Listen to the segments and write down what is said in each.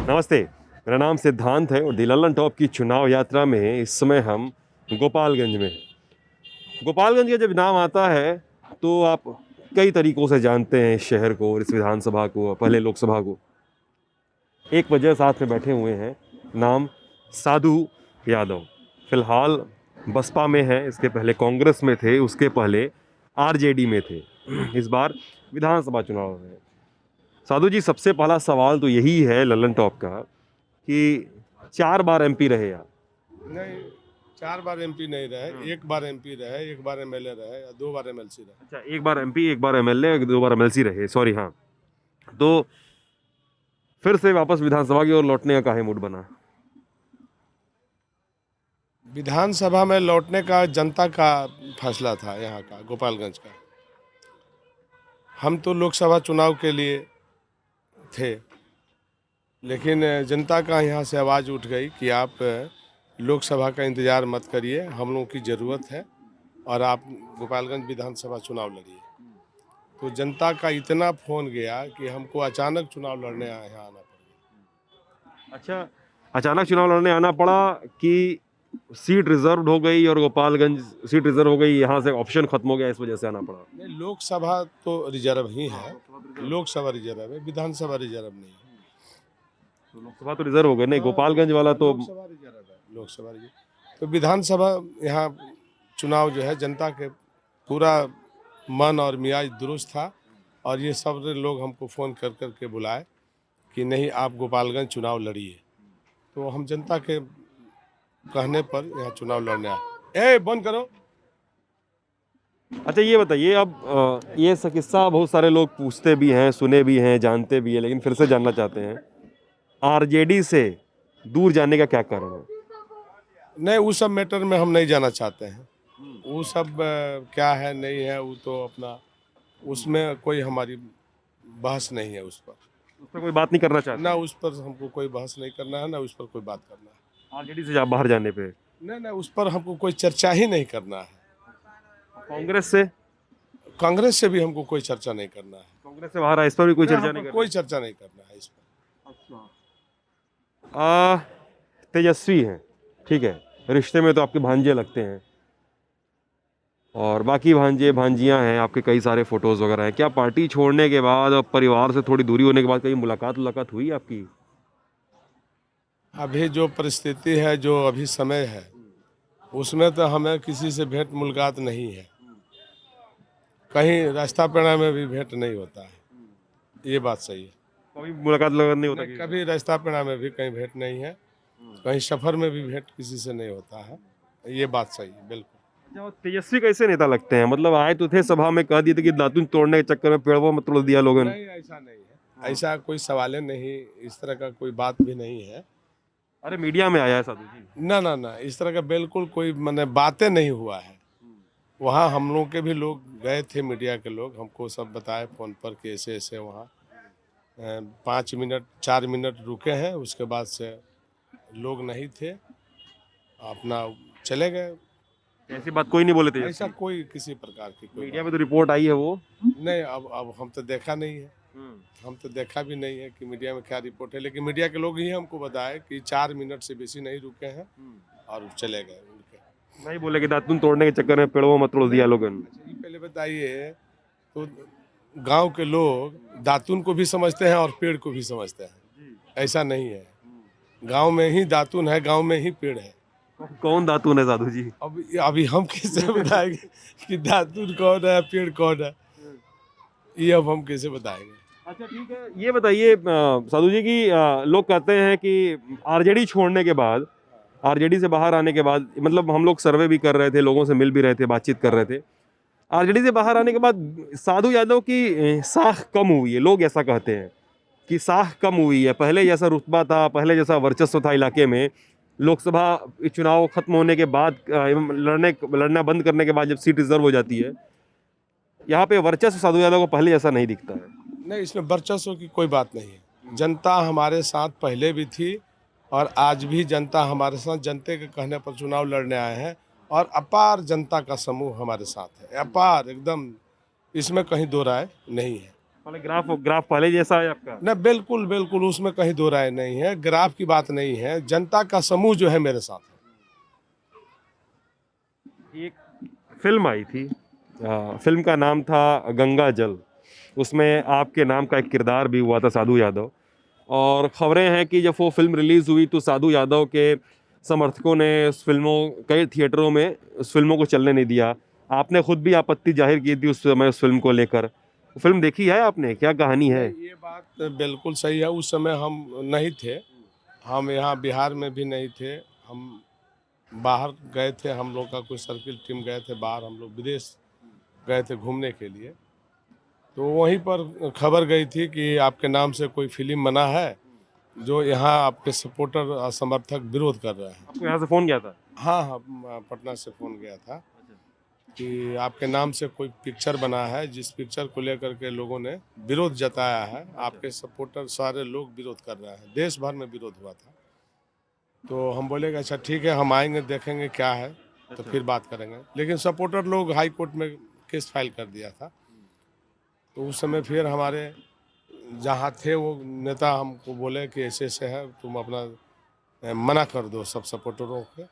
नमस्ते। मेरा नाम सिद्धांत है और दी लल्लन टॉप की चुनाव यात्रा में इस समय हम गोपालगंज में हैं। गोपालगंज का जब नाम आता है तो आप कई तरीकों से जानते हैं इस शहर को और इस विधानसभा को, पहले लोकसभा को। एक वजह साथ में बैठे हुए हैं, नाम साधु यादव। फिलहाल बसपा में है, इसके पहले कांग्रेस में थे, उसके पहले आरजेडी में थे। इस बार विधानसभा चुनाव है। साधु जी, सबसे पहला सवाल तो यही है लल्लन टॉप का कि 4 बार एमपी रहे आप। नहीं, 4 बार एमपी नहीं रहे, एक बार एमपी रहे, एक बार एमएलए रहे या 2 बार एमएलसी रहे। अच्छा, एक बार एमपी, एक बार एमएलए, 2 बार एमएलसी रहे, सॉरी। हाँ, तो फिर से वापस विधानसभा की ओर लौटने का काहे मूड बना? विधानसभा में लौटने का जनता का फैसला था, यहाँ का गोपालगंज का। हम तो लोकसभा चुनाव के लिए थे, लेकिन जनता का यहाँ से आवाज़ उठ गई कि आप लोकसभा का इंतज़ार मत करिए, हम लोगों की ज़रूरत है और आप गोपालगंज विधानसभा चुनाव लड़िए। तो जनता का इतना फ़ोन गया कि हमको अचानक चुनाव लड़ने यहाँ आना पड़ा। अच्छा, अचानक चुनाव लड़ने आना पड़ा कि सीट रिजर्व हो गई और गोपालगंज सीट रिजर्व हो गई, यहाँ से ऑप्शन खत्म हो गया, इस वजह से आना पड़ा? नहीं, लोकसभा तो रिजर्व ही है, लोकसभा रिजर्व है, विधानसभा रिजर्व नहीं है। तो लोकसभा तो रिजर्व हो गई, नहीं गोपालगंज वाला तो लोकसभा रिजर्व है, लोकसभा रिजर्व। तो विधानसभा यहाँ चुनाव जो है, जनता के पूरा मन और मियाज दुरुस्त था और ये सब लोग हमको फ़ोन कर कर के बुलाए कि नहीं, आप गोपालगंज चुनाव लड़िए। तो हम जनता के कहने पर यहाँ चुनाव लड़ने आए। बंद करो। अच्छा, ये बताइए, अब ये किस्सा बहुत सारे लोग पूछते भी हैं, सुने भी हैं, जानते भी हैं, लेकिन फिर से जानना चाहते हैं, आरजेडी से दूर जाने का क्या कारण है? नहीं, उस सब मैटर में हम नहीं जाना चाहते हैं। वो सब क्या है नहीं है, वो तो अपना, उसमें कोई हमारी बहस नहीं है। उस पर कोई बात नहीं करना चाहते? ना उस पर हमको कोई बहस नहीं करना है, ना उस पर कोई बात करना है। आरजेडी से बाहर जाने पे? नहीं, उस पर हमको कोई चर्चा ही नहीं करना है। कांग्रेस से? कांग्रेस से भी हमको कोई चर्चा नहीं करना है। कांग्रेस से बाहर आए, इस पर भी कोई चर्चा नहीं करना? कोई चर्चा नहीं करना है इस पर। तेजस्वी हैं, ठीक है, रिश्ते में तो आपके भांजे लगते हैं और बाकी भांजे भांजियां हैं आपके, कई सारे फोटोज वगैरह हैं। क्या पार्टी छोड़ने के बाद और परिवार से थोड़ी दूरी होने के बाद कहीं मुलाकात हुई आपकी? अभी जो परिस्थिति है, जो अभी समय है, उसमें तो हमें किसी से भेंट मुलाकात नहीं है। कहीं रास्ता पेड़ा में भी भेंट नहीं होता है, ये बात सही है। कभी मुलाकात नहीं होता? कभी रास्ता पेड़ा में भी कहीं भेंट नहीं है, कहीं सफर में भी भेंट किसी से नहीं होता है, ये बात सही है, बिल्कुल। तेजस्वी कैसे नेता लगते हैं? मतलब आए तो थे, सभा में कह दिए थे कि दातुन तोड़ने के चक्कर में पेड़ों में तोड़ दिया लोगों ने। नहीं, ऐसा नहीं है, ऐसा कोई सवाल नहीं, इस तरह का कोई बात भी नहीं है। अरे मीडिया में आया है साधु जी। ना, इस तरह का बिल्कुल कोई मैंने बातें नहीं हुआ है। वहाँ हम लोग के भी लोग गए थे, मीडिया के लोग हमको सब बताए फ़ोन पर कि ऐसे ऐसे वहाँ 5 मिनट 4 मिनट रुके हैं, उसके बाद से लोग नहीं थे, अपना चले गए। ऐसी बात कोई नहीं बोले थे? ऐसा कोई किसी प्रकार की कोई मीडिया में तो रिपोर्ट आई है वो। नहीं, अब हम तो देखा नहीं है, हम तो देखा भी नहीं है कि मीडिया में क्या रिपोर्ट है, लेकिन मीडिया के लोग ही हमको बताए कि 4 मिनट से बेसी नहीं रुके हैं और चले गए उड़ के। नहीं बोले कि दातुन तोड़ने के चक्कर में पेड़ों में तोड़ दिया लोगों ने? पहले बताइए, तो गांव के लोग दातुन को भी समझते हैं और पेड़ को भी समझते हैं, ऐसा नहीं है। गांव में ही दातुन है, गांव में ही पेड़ है। कौन दातुन है साधु जी? अभी हम कैसे बताएंगे कि दातुन कौन है, पेड़ कौन है, ये अब हम कैसे बताएंगे? अच्छा, ठीक है, ये बताइए साधु जी की लोग कहते हैं कि आरजेडी छोड़ने के बाद, आरजेडी से बाहर आने के बाद, मतलब हम लोग सर्वे भी कर रहे थे, लोगों से मिल भी रहे थे, बातचीत कर रहे थे, आरजेडी से बाहर आने के बाद साधु यादव की साख कम हुई है। लोग ऐसा कहते हैं कि साख कम हुई है, पहले जैसा रुतबा था, पहले जैसा वर्चस्व था इलाके में। लोकसभा चुनाव खत्म होने के बाद, लड़ना बंद करने के बाद जब सीट रिजर्व हो जाती है, यहाँ पे वर्चस्व साधु यादव को पहले जैसा नहीं दिखता है। नहीं, इसमें वर्चस्व की कोई बात नहीं है। जनता हमारे साथ पहले भी थी और आज भी जनता हमारे साथ, जनता के कहने पर चुनाव लड़ने आए हैं और अपार जनता का समूह हमारे साथ है, अपार एकदम, इसमें कहीं दो राय नहीं है। मतलब ग्राफ ग्राफ पहले जैसा है आपका? न बिल्कुल बिल्कुल, उसमें कहीं दो राय नहीं है, ग्राफ की बात नहीं है, जनता का समूह जो है मेरे साथ है। एक फिल्म आई थी, फिल्म का नाम था गंगा जल। उसमें आपके नाम का एक किरदार भी हुआ था, साधु यादव। और खबरें हैं कि जब वो फिल्म रिलीज़ हुई तो साधु यादव के समर्थकों ने उस फिल्मों कई थिएटरों में उस फिल्मों को चलने नहीं दिया। आपने खुद भी आपत्ति जाहिर की थी उस समय उस फिल्म को लेकर। वो फिल्म देखी है आपने? क्या कहानी है? ये बात बिल्कुल सही है, उस समय हम नहीं थे, हम यहाँ बिहार में भी नहीं थे, हम बाहर गए थे, हम लोग का कोई सर्किल टीम गए थे बाहर, हम लोग विदेश गए थे घूमने के लिए। तो वहीं पर खबर गई थी कि आपके नाम से कोई फिल्म बना है, जो यहाँ आपके सपोर्टर और समर्थक विरोध कर रहे हैं। आपको यहाँ से फ़ोन किया था? हाँ हाँ, पटना से फ़ोन गया था कि आपके नाम से कोई पिक्चर बना है, जिस पिक्चर को लेकर के लोगों ने विरोध जताया है, आपके सपोर्टर सारे लोग विरोध कर रहे हैं, देश भर में विरोध हुआ था। तो हम बोले कि अच्छा ठीक है, हम आएंगे देखेंगे क्या है, तो फिर बात करेंगे। लेकिन सपोर्टर लोग हाई कोर्ट में केस फाइल कर दिया था। तो उस समय फिर हमारे जहाँ थे वो नेता हमको बोले कि ऐसे ऐसे है, तुम अपना मना कर दो सब सपोर्टरों के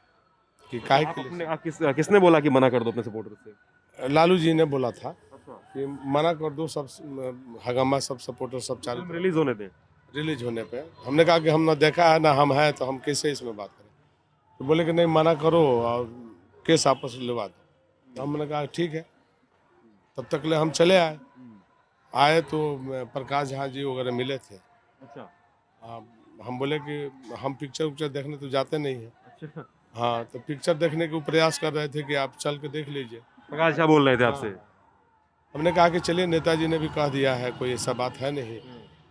कि काहे आप के लिए। अपने किसने बोला कि मना कर दो अपने सपोर्टर से? लालू जी ने बोला था कि मना कर दो सब, हंगामा सब सपोर्टर सब चालू फिल्म रिलीज़ होने दें। रिलीज होने पे। हमने कहा कि हम ना देखा है ना हम हैं, तो हम कैसे इसमें बात करें। तो बोले कि नहीं मना करो और केस आपस लेवा दो। तो हमने कहा ठीक है। तब तक ले हम चले आए तो प्रकाश झा जी वगैरह मिले थे। अच्छा। हम बोले कि हम पिक्चर उक्चर देखने तो जाते नहीं हैं। अच्छा, हाँ, तो पिक्चर देखने के प्रयास कर रहे थे कि आप चल के देख लीजिए। प्रकाश झा बोल रहे थे आपसे? हमने कहा कि चलिए, नेताजी ने भी कह दिया है, कोई ऐसा बात है नहीं,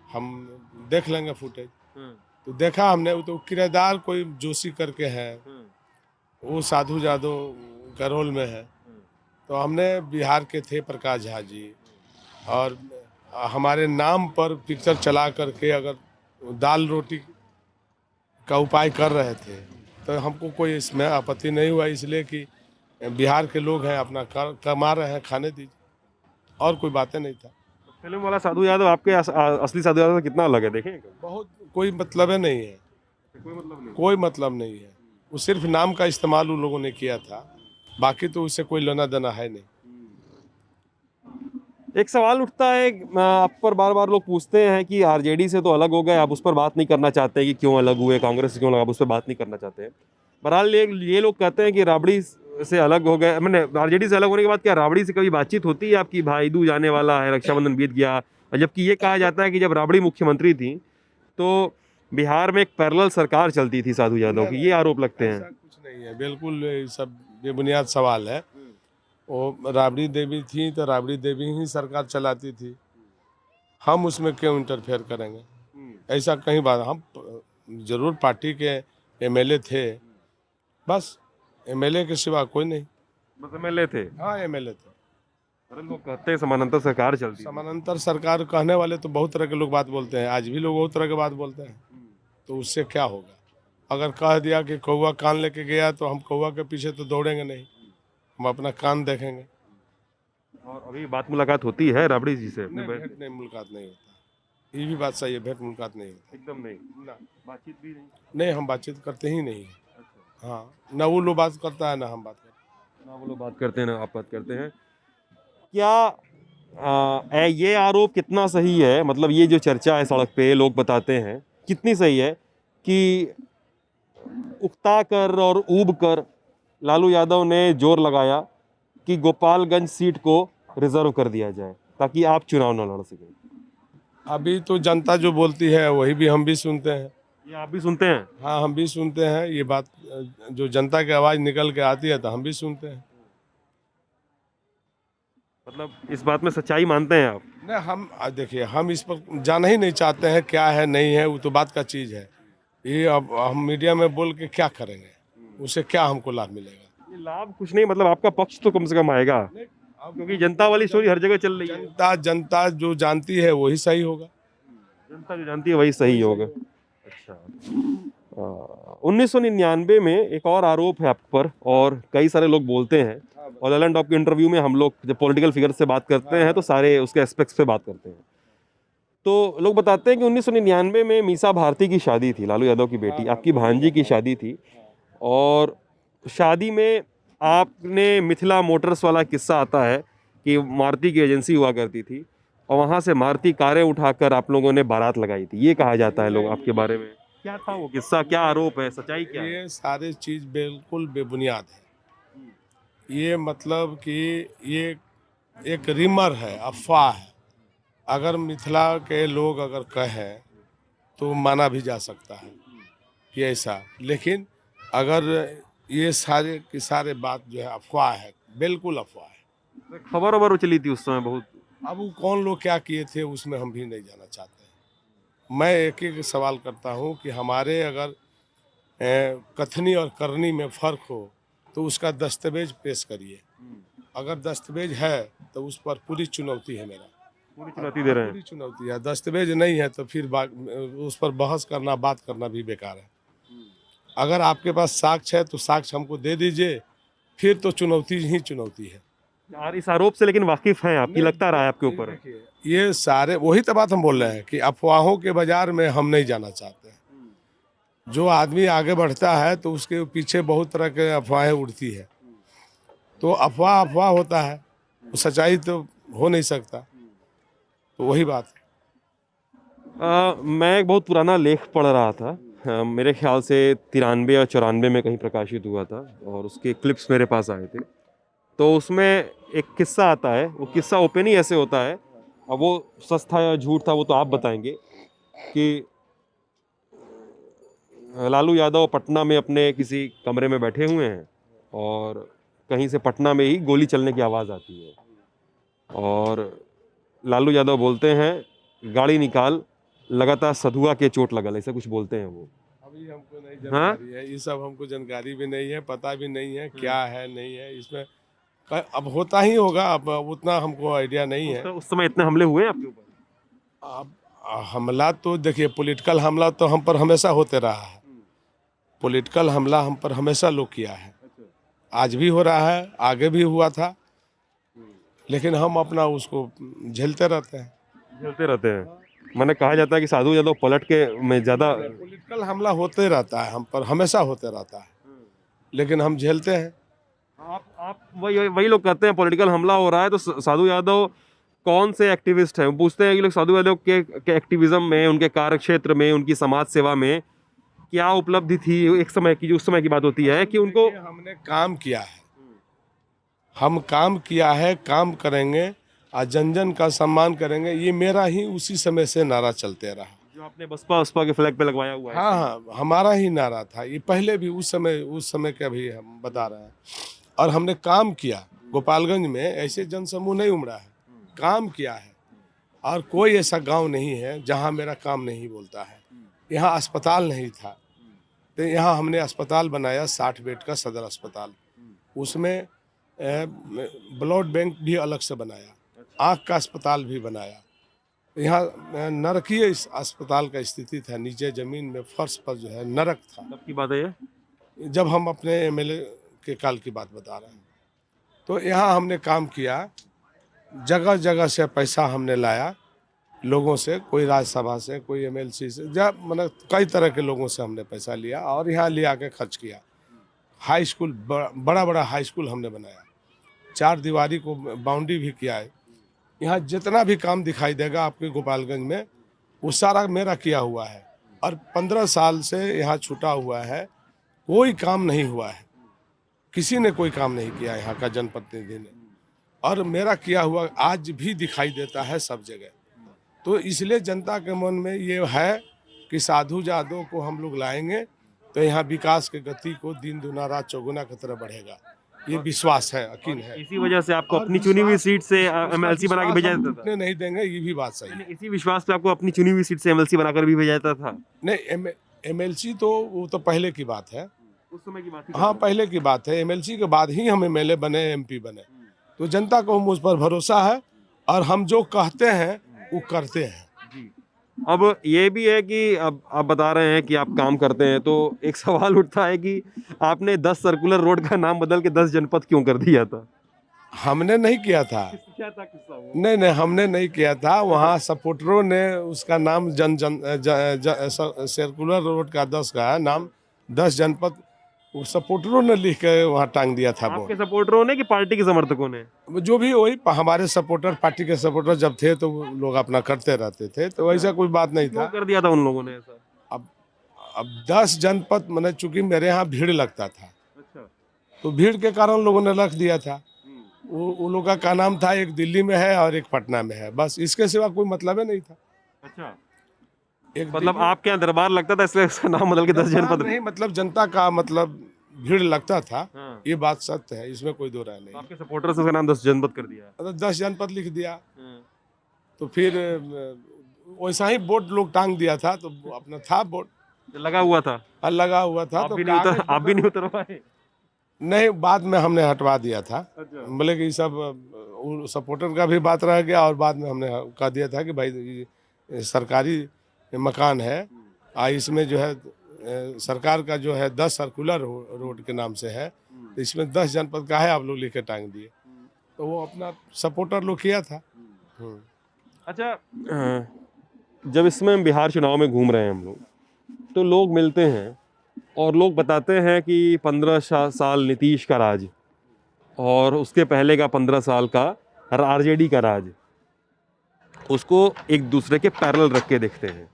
हम देख लेंगे फुटेज। तो देखा हमने, वो तो किराएदार कोई जोशी करके है, वो साधु यादव का रोल में है। तो हमने बिहार के थे प्रकाश झा जी, और हमारे नाम पर पिक्चर चला करके अगर दाल रोटी का उपाय कर रहे थे, तो हमको कोई इसमें आपत्ति नहीं हुआ, इसलिए कि बिहार के लोग हैं, अपना कमा रहे हैं, खाने दीजिए, और कोई बातें नहीं था। फिल्म वाला साधु यादव आपके असली साधु यादव से कितना अलग है, देखें? बहुत कोई मतलब नहीं है, कोई मतलब नहीं। कोई मतलब नहीं है। वो सिर्फ नाम का इस्तेमाल उन लोगों ने किया था, बाकी तो उससे कोई लेना देना है नहीं। एक सवाल उठता है, आप पर बार बार लोग पूछते हैं कि आरजेडी से तो अलग हो गए, आप उस पर बात नहीं करना चाहते कि क्यों अलग हुए, कांग्रेस से क्यों अलग, आप उस पर बात नहीं करना चाहते हैं। बहरहाल ये लोग कहते हैं कि राबड़ी से अलग हो गए, मैंने आरजेडी से अलग होने के बाद क्या राबड़ी से कभी बातचीत होती है आपकी? भाई दूज आने वाला है, रक्षाबंधन बीत गया, और जबकि ये कहा जाता है कि जब राबड़ी मुख्यमंत्री थी तो बिहार में एक पैरेलल सरकार चलती थी साधु यादव की, ये आरोप लगते हैं। ऐसा कुछ नहीं है, बिल्कुल ये सब बेबुनियाद सवाल है। वो राबड़ी देवी थी तो राबड़ी देवी ही सरकार चलाती थी, हम उसमें क्यों इंटरफेयर करेंगे? ऐसा कहीं बात, हम जरूर पार्टी के एमएलए थे, बस एमएलए के सिवा कोई नहीं। बस एमएलए थे? हाँ, एमएलए थे। अरे लोग कहते हैं समानांतर सरकार चलती थी। समानांतर सरकार कहने वाले तो बहुत तरह के लोग बात बोलते हैं, आज भी लोग बहुत तरह के बात बोलते हैं, तो उससे क्या होगा? अगर कह दिया कि कौवा कान लेके गया तो हम कौवा के पीछे तो दौड़ेंगे नहीं, हम अपना कान देखेंगे। और अभी बात मुलाकात होती है राबड़ी जी से? नहीं, भेंट नहीं मुलाकात नहीं होता, ये भी बात सही है, भेंट मुलाकात नहीं होता। एकदम नहीं? ना, बातचीत भी नहीं? नहीं, हम बातचीत करते ही नहीं है। अच्छा। हाँ, ना वो लोग बात करता है ना हम बात करते ना वो लोग बात करते हैं ना आप बात करते हैं। क्या ये आरोप कितना सही है, मतलब ये जो चर्चा है सड़क पे लोग बताते हैं, कितनी सही है कि उकता कर और ऊब कर लालू यादव ने जोर लगाया कि गोपालगंज सीट को रिजर्व कर दिया जाए ताकि आप चुनाव न लड़ सकें? अभी तो जनता जो बोलती है वही भी हम भी सुनते हैं। ये आप भी सुनते हैं? हाँ, हम भी सुनते हैं, ये बात जो जनता की आवाज़ निकल के आती है तो हम भी सुनते हैं। मतलब इस बात में सच्चाई मानते हैं आप? नहीं, हम देखिए, हम इस पर जाना ही नहीं चाहते हैं, क्या है नहीं है वो तो बात का चीज़ है। ये अब हम मीडिया में बोल के क्या करेंगे, उससे क्या हमको लाभ मिलेगा? ये लाभ कुछ नहीं, मतलब आपका पक्ष तो कम से कम आएगा, क्योंकि जनता वाली स्टोरी हर जगह चल रही है। जनता जो जानती है वही सही होगा। जनता जो जानती है वही सही होगा। अच्छा, 1999 में एक और आरोप है आप पर, और कई सारे लोग बोलते हैं, और ललन टॉप के इंटरव्यू में हम लोग जब पॉलिटिकल फिगर से बात करते हैं तो सारे उसके एस्पेक्ट्स पे बात करते हैं तो लोग बताते हैं कि 1999 में मीसा भारती की शादी थी, लालू यादव की बेटी, आपकी भांजी की शादी थी, और शादी में आपने मिथिला मोटर्स वाला किस्सा आता है कि मारुति की एजेंसी हुआ करती थी और वहाँ से मारुति कारें उठाकर आप लोगों ने बारात लगाई थी, ये कहा जाता है लोग आपके बारे में। क्या था वो किस्सा, क्या आरोप है, सच्चाई क्या है? ये सारी चीज़ बिल्कुल बेबुनियाद है। ये मतलब कि ये एक रिमर है, अफवाह है। अगर मिथिला के लोग अगर कहें तो माना भी जा सकता है कि ऐसा, लेकिन अगर ये सारे की सारे बात जो है अफवाह है, बिल्कुल अफवाह है। खबर वबर चली थी उस समय बहुत। अब वो कौन लोग क्या किए थे उसमें हम भी नहीं जाना चाहते हैं। मैं एक एक सवाल करता हूँ कि हमारे अगर कथनी और करनी में फ़र्क हो तो उसका दस्तावेज पेश करिए। अगर दस्तावेज है तो उस पर पूरी चुनौती है मेरा, पूरी चुनौती दे रहे हैं। पूरी चुनौती है। दस्तावेज नहीं है तो फिर उस पर बहस करना, बात करना भी बेकार है। अगर आपके पास साक्ष्य है तो साक्ष्य हमको दे दीजिए, फिर तो चुनौती ही चुनौती है। और इस आरोप से लेकिन वाकिफ हैं आपकी, लगता रहा है आपके ऊपर। देखिए, ये सारे वही तो बात हम बोल रहे हैं कि अफवाहों के बाजार में हम नहीं जाना चाहते हैं। जो आदमी आगे बढ़ता है तो उसके पीछे बहुत तरह के अफवाहें उड़ती है, तो अफवाह अफवाह होता है, सच्चाई तो हो नहीं सकता। तो वही बात है। मैं एक बहुत पुराना लेख पढ़ रहा था, मेरे ख्याल से 93 या 94 में कहीं प्रकाशित हुआ था, और उसके क्लिप्स मेरे पास आए थे। तो उसमें एक किस्सा आता है, वो किस्सा ओपन ही ऐसे होता है, अब वो सच था या झूठ था वो तो आप बताएंगे, कि लालू यादव पटना में अपने किसी कमरे में बैठे हुए हैं और कहीं से पटना में ही गोली चलने की आवाज़ आती है, और लालू यादव बोलते हैं गाड़ी निकाल, लगातार सधुआ के चोट लगल, ऐसा कुछ बोलते हैं वो। अभी हमको नहीं जानकारी है, ये सब हमको जानकारी भी नहीं है, पता भी नहीं है क्या है नहीं है इसमें। अब होता ही होगा, अब उतना हमको आइडिया नहीं है। उस समय इतने हमले हुए आपके ऊपर? अब हमला तो देखिए, पॉलिटिकल हमला तो हम पर हमेशा होते रहा है। पॉलिटिकल हमला हम पर हमेशा लोग किया है, आज भी हो रहा है, आगे भी हुआ था, लेकिन हम अपना उसको झेलते रहते हैं। झेलते रहते हैं। मैंने कहा जाता है कि साधु यादव पलट के में ज़्यादा। पॉलिटिकल हमला होते रहता है, हम पर हमेशा होते रहता है, लेकिन हम झेलते हैं। आप वही वही लोग कहते हैं पॉलिटिकल हमला हो रहा है तो साधु यादव कौन से एक्टिविस्ट हैं, वो पूछते हैं कि लोग साधु यादव के एक्टिविज्म में, उनके कार्य क्षेत्र में, उनकी समाज सेवा में क्या उपलब्धि थी एक समय की, जो उस समय की बात होती है कि उनको। हमने काम किया है, हम काम किया है, काम करेंगे और जन जन का सम्मान करेंगे, ये मेरा ही उसी समय से नारा चलते रहा। जो आपने बसपा के फ्लैग पे लगवाया हुआ है। हाँ हाँ, हमारा ही नारा था ये, पहले भी उस समय का भी हम बता रहे हैं। और हमने काम किया, गोपालगंज में ऐसे जनसमूह नहीं उमड़ा है, काम किया है। और कोई ऐसा गांव नहीं है जहां मेरा काम नहीं बोलता है। यहाँ अस्पताल नहीं था तो यहाँ हमने अस्पताल बनाया, 60 बेड का सदर अस्पताल। उसमें ब्लड बैंक भी अलग से बनाया, आँख का अस्पताल भी बनाया। यहाँ नरकीय इस अस्पताल का स्थिति था, नीचे जमीन में फर्श पर जो है नरक था। कब की बात है ये? जब हम अपने एमएलए के काल की बात बता रहे हैं। तो यहाँ हमने काम किया, जगह जगह से पैसा हमने लाया, लोगों से, कोई राज्यसभा से, कोई एमएलसी से, जब मतलब कई तरह के लोगों से हमने पैसा लिया और यहाँ ले आके खर्च किया। हाई स्कूल, बड़ा बड़ा हाई स्कूल हमने बनाया, 4 दीवारी को बाउंड्री भी किया है। यहाँ जितना भी काम दिखाई देगा आपके गोपालगंज में, वो सारा मेरा किया हुआ है। और 15 साल से यहाँ छूटा हुआ है, कोई काम नहीं हुआ है, किसी ने कोई काम नहीं किया यहाँ का जनप्रतिनिधि ने, और मेरा किया हुआ आज भी दिखाई देता है सब जगह। तो इसलिए जनता के मन में ये है कि साधु यादव को हम लोग लाएंगे तो यहाँ विकास के गति को दिन दुना रात चौगुना की तरह बढ़ेगा, ये विश्वास है, यकीन है। इसी वजह से आपको अपनी चुनी हुई सीट से एमएलसी बना के भेजा जाता था? उतने नहीं देंगे, ये भी बात सही है। इसी विश्वास पे आपको अपनी चुनी हुई सीट से एमएलसी बनाकर भी भेजा जाता था? नहीं, एमएलसी तो वो तो पहले की बात है, उस समय की बात है। हाँ पहले की बात है। एमएलसी के बाद ही हम एमएलए बने, एमपी बने। तो जनता को मुझ पर भरोसा है और हम जो कहते हैं वो करते हैं। अब ये भी है कि अब आप बता रहे हैं कि आप काम करते हैं, तो एक सवाल उठता है कि आपने 10 सर्कुलर रोड का नाम बदल के 10 जनपद क्यों कर दिया था? हमने नहीं किया था। क्या था किस्सा वो? नहीं नहीं, हमने नहीं किया था। वहाँ सपोर्टरों ने उसका नाम जन जन सर्कुलर रोड का 10 का नाम 10 जनपद वो सपोर्टरों ने लिख के वहाँ टांग दिया था आपके बोर्ड। सपोर्टरों ने कि पार्टी के समर्थकों ने? जो भी वही हमारे सपोर्टर, पार्टी के सपोर्टर जब थे तो वो लोग अपना करते रहते थे, तो ऐसा कोई बात नहीं क्यों था। कर दिया था उन लोगों ने ऐसा? अब अब 10 जनपद मैंने, चूंकि मेरे यहाँ भीड़ लगता था, अच्छा। तो भीड़ के कारण लोगों ने रख दिया था। वो लोगों का क्या नाम था, एक दिल्ली में है और एक पटना में है, बस इसके सिवा कोई मतलब ही नहीं था। अच्छा, एक मतलब दिल्ली- आपके यहाँ दरबार लगता था इसलिए उसका नाम बदल के 10 दरबार जनपद? नहीं, मतलब जनता का मतलब भीड़ लगता था। हाँ। ये बात सत्य है, इसमें कोई दो राय तो नहीं। आपके सपोर्टर से उसका नाम 10 जनपद कर दिया? मतलब 10 जनपद लिख दिया, हाँ। तो फिर वैसा ही बोर्ड लोग टांग दिया था, तो अपना था बोर्ड जो लगा हुआ था, लगा हुआ था। आप तो भी नहीं उतर, कागज आप भी नहीं उतरवाए? नहीं, बाद में हमने हटवा दिया था। अच्छा। बोले कि ये सब सपोर्टर का भी बात रह गया, और बाद में हमने कह दिया था कि भाई ये सरकारी मकान है, इसमें जो है सरकार का जो है 10 सर्कुलर रोड के नाम से है, तो इसमें 10 जनपद का है, आप लोग लिख के टांग दिए। तो वो अपना सपोर्टर लोग किया था। अच्छा, जब इसमें हम बिहार चुनाव में घूम रहे हैं हम लोग, तो लोग मिलते हैं और लोग बताते हैं कि 15 साल नीतीश का राज और उसके पहले का 15 साल का आरजेडी का राज, उसको एक दूसरे के पैरेलल रख के देखते हैं,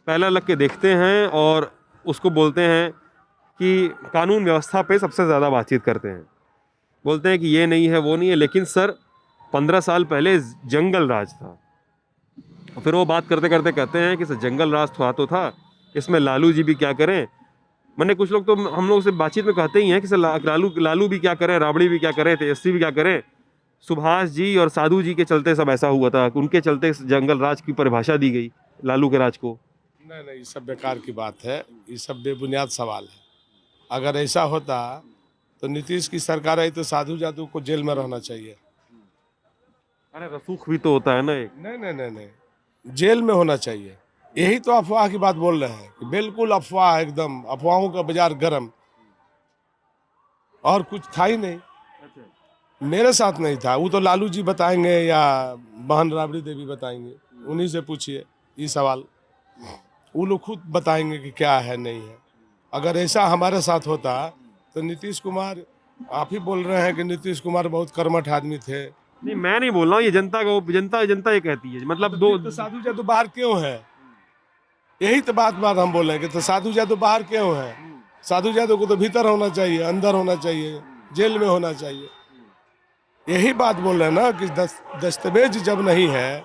पैरेलल रख के देखते हैं और उसको बोलते हैं कि कानून व्यवस्था पे सबसे ज़्यादा बातचीत करते हैं, बोलते हैं कि ये नहीं है वो नहीं है, लेकिन सर 15 साल पहले जंगल राज था। फिर वो बात करते करते कहते हैं कि सर जंगल राज तो था, इसमें लालू जी भी क्या करें। मैंने कुछ लोग तो हम लोग से बातचीत में कहते ही हैं कि सर लालू भी क्या करें, राबड़ी भी क्या करें, तेजस्वी भी क्या करें, सुभाष जी और साधु जी के चलते सब ऐसा हुआ था, उनके चलते जंगल राज की परिभाषा दी गई लालू के राज को। नहीं नहीं, ये सब बेकार की बात है, ये सब बेबुनियाद सवाल है। अगर ऐसा होता तो नीतीश की सरकार आई तो साधु जादू को जेल में रहना चाहिए। अरे रसूख भी तो होता है ना एक। नहीं नहीं नहीं नहीं, जेल में होना चाहिए। यही तो अफवाह की बात बोल रहे हैं कि बिल्कुल अफवाह, एकदम अफवाहों का बाजार गर्म, और कुछ था ही नहीं। मेरे साथ नहीं था, वो तो लालू जी बताएंगे या बहन राबड़ी देवी बताएंगे, उन्हीं से पूछिए ये सवाल, वो लोग खुद बताएंगे कि क्या है नहीं है। अगर ऐसा हमारे साथ होता तो नीतीश कुमार, आप ही बोल रहे हैं कि नीतीश कुमार बहुत कर्मठ आदमी थे। नहीं, मैं नहीं बोल रहा हूँ, ये जनता का, जनता जनता ये कहती है, मतलब दो तो साधु जादू बाहर क्यों है? यही तो बात हम बोल रहे हैं कि तो साधु जादू बाहर क्यों है? साधु जादू को तो भीतर होना चाहिए, अंदर होना चाहिए, जेल में होना चाहिए। यही बात बोल रहे हैं ना कि दस्तावेज जब नहीं है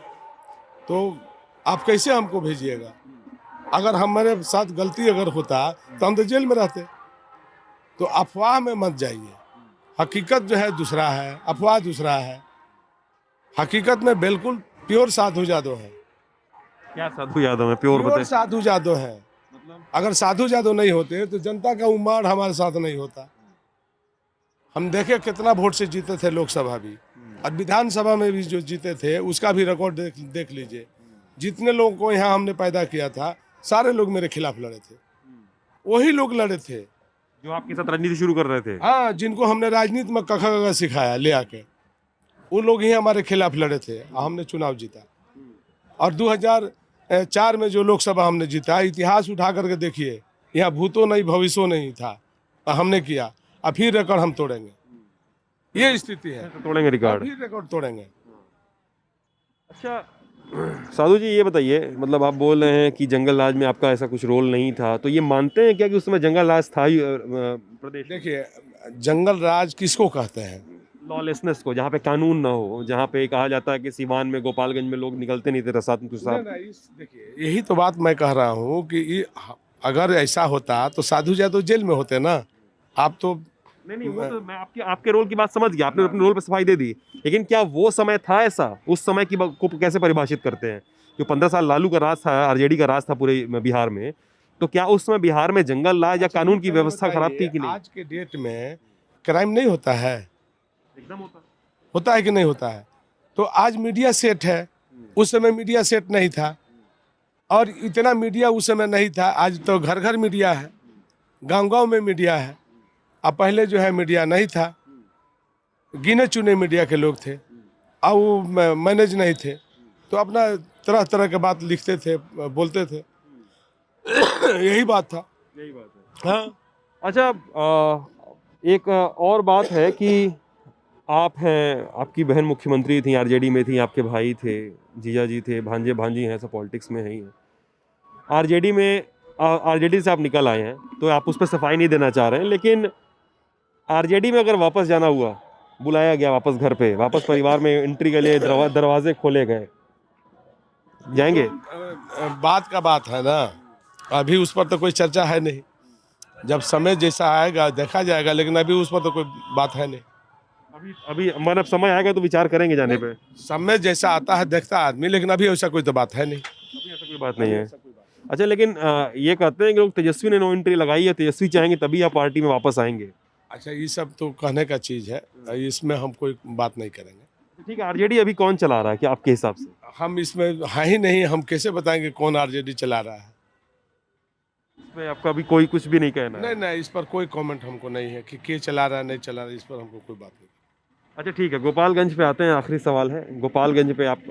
तो आप कैसे हमको भेजिएगा? अगर हमारे साथ गलती अगर होता तो हम तो जेल में रहते। तो अफवाह में मत जाइए, हकीकत जो है दूसरा है, अफवाह दूसरा है। हकीकत में बिल्कुल प्योर साधु जादू है। क्या साधु यादव है प्योर प्योर बताए? साधु जादू है। अगर साधु जादू नहीं होते तो जनता का उम्माड़ हमारे साथ नहीं होता। हम देखे कितना वोट से जीते थे लोकसभा भी, और विधानसभा में भी जो जीते थे उसका भी रिकॉर्ड देख लीजिए। जितने लोगों को यहाँ हमने पैदा किया था, सारे लोग मेरे खिलाफ लड़े थे। वही लोग लड़े थे जो आपके साथ राजनीति शुरू कर रहे थे। हाँ, जिनको हमने राजनीति में कखा कखा सिखाया ले आके, वो लोग ही हमारे खिलाफ लड़े थे और हमने चुनाव जीता। और 2004 में जो लोकसभा हमने जीता, इतिहास उठा करके देखिए, यहाँ भूतो नहीं भविष्यो नहीं था, हमने किया। अब फिर रिकॉर्ड हम तोड़ेंगे, ये स्थिति है। तो तोड़ेंगे रिकॉर्ड। फिर रिकॉर्ड तोड़ेंगे। अच्छा साधु जी, ये बताइए, मतलब आप बोल रहे हैं कि जंगल राज में आपका ऐसा कुछ रोल नहीं था, तो ये मानते हैं क्या कि उस समय जंगल राज था ही प्रदेश? देखिए, जंगल राज किसको कहते हैं? लॉलेसनेस को, जहाँ पे कानून ना हो, जहाँ पे कहा जाता है कि सीवान में, गोपालगंज में लोग निकलते नहीं थे रसात में साहब। देखिए, यही तो बात मैं कह रहा हूँ कि अगर ऐसा होता तो साधु जादू जेल में होते ना। आप तो नहीं, वो तो मैं आपके रोल की बात समझ गया, आपने अपने रोल पे सफाई दे दी, लेकिन क्या वो समय था ऐसा? उस समय की को कैसे परिभाषित करते हैं? जो 15 साल लालू का राज था, आरजेडी का राज था पूरे बिहार में, तो क्या उस समय बिहार में जंगल राज या कानून की व्यवस्था खराब थी कि नहीं? आज के डेट में क्राइम नहीं होता है? एकदम होता है कि नहीं होता है? तो आज मीडिया सेट है, उस समय मीडिया सेट नहीं था, और इतना मीडिया उस समय नहीं था। आज तो घर घर मीडिया है, गांव गांव में मीडिया है। अब पहले जो है मीडिया नहीं था। गिने चुने मीडिया के लोग थे, अब वो मैनेज नहीं थे, तो अपना तरह तरह के बात लिखते थे, बोलते थे। यही बात था। यही बात है। हाँ, अच्छा, एक और बात है कि आप हैं, आपकी बहन मुख्यमंत्री थी, आरजेडी में थी, आपके भाई थे, जीजा जी थे, भांजे भांजी हैं, सब पॉलिटिक्स में हैं ही हैं। आरजेडी में आरजेडी से आप निकल आए हैं, तो आप उस पर सफाई नहीं देना चाह रहे हैं, लेकिन आरजेडी में अगर वापस जाना हुआ, बुलाया गया वापस घर पे, वापस परिवार में एंट्री के लिए दरवाजे खोले गए, जाएंगे? बात का बात है ना, अभी उस पर तो कोई चर्चा है नहीं। जब समय जैसा आएगा देखा जाएगा, लेकिन अभी उस पर तो कोई बात है नहीं। अभी अभी मतलब समय आएगा तो विचार करेंगे जाने पे? समय जैसा आता है देखता है आदमी, लेकिन अभी ऐसा कोई तो बात है नहीं। अभी ऐसा कोई बात नहीं है। अच्छा, लेकिन ये कहते हैं कि लोग तेजस्वी ने नो एंट्री लगाई है, तेजस्वी चाहेंगे तभी आप पार्टी में वापस आएंगे। अच्छा, ये सब तो कहने का चीज़ है, इसमें हम कोई बात नहीं करेंगे। ठीक है, आरजेडी अभी कौन चला रहा है क्या आपके हिसाब से? हम इसमें है ही नहीं, हम कैसे बताएंगे कौन आरजेडी चला रहा है। इसमें आपका अभी कोई कुछ भी नहीं कहना है? नहीं नहीं, इस पर कोई कमेंट हमको नहीं है कि के चला रहा है नहीं चला रहा है, इस पर हमको कोई बात नहीं। अच्छा ठीक है, गोपालगंज पे आते हैं। आखिरी सवाल है, गोपालगंज पे आप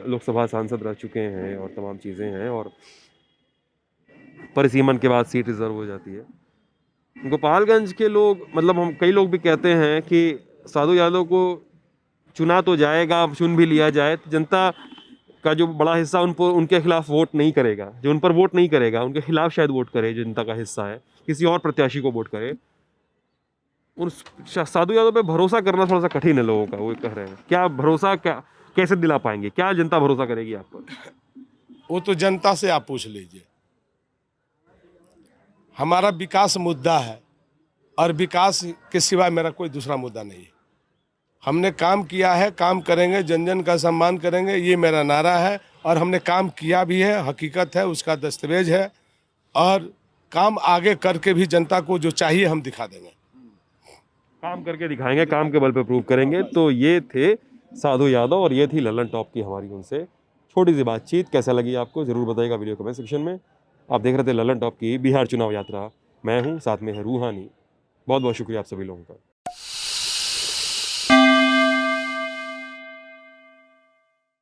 लोकसभा सांसद रह चुके हैं और तमाम चीज़ें हैं, और परिसीमन के बाद सीट रिजर्व हो जाती है। गोपालगंज के लोग, मतलब हम कई लोग भी कहते हैं कि साधु यादव को चुना तो जाएगा, चुन भी लिया जाए तो जनता का जो बड़ा हिस्सा उनके खिलाफ वोट नहीं करेगा, जो उन पर वोट नहीं करेगा, उनके खिलाफ शायद वोट करे, जो जनता का हिस्सा है, किसी और प्रत्याशी को वोट करे। उन साधु यादव पे भरोसा करना थोड़ा सा कठिन है लोगों का, वो कह रहे हैं। क्या भरोसा, क्या कैसे दिला पाएंगे, क्या जनता भरोसा करेगी आप पर? वो तो जनता से आप पूछ लीजिए। हमारा विकास मुद्दा है, और विकास के सिवा मेरा कोई दूसरा मुद्दा नहीं है। हमने काम किया है, काम करेंगे, जन जन का सम्मान करेंगे, ये मेरा नारा है। और हमने काम किया भी है, हकीकत है, उसका दस्तावेज है, और काम आगे करके भी जनता को जो चाहिए हम दिखा देंगे। काम करके दिखाएंगे, काम के बल पे प्रूव करेंगे। तो ये थे साधु यादव और ये थी लल्लन टॉप की हमारी उनसे छोटी सी बातचीत। कैसा लगी आपको जरूर बताइएगा वीडियो कमेंट सेक्शन में। आप देख रहे थे लल्लन टॉप की बिहार चुनाव यात्रा। मैं हूँ, साथ में है रूहानी। बहुत बहुत शुक्रिया आप सभी लोगों का।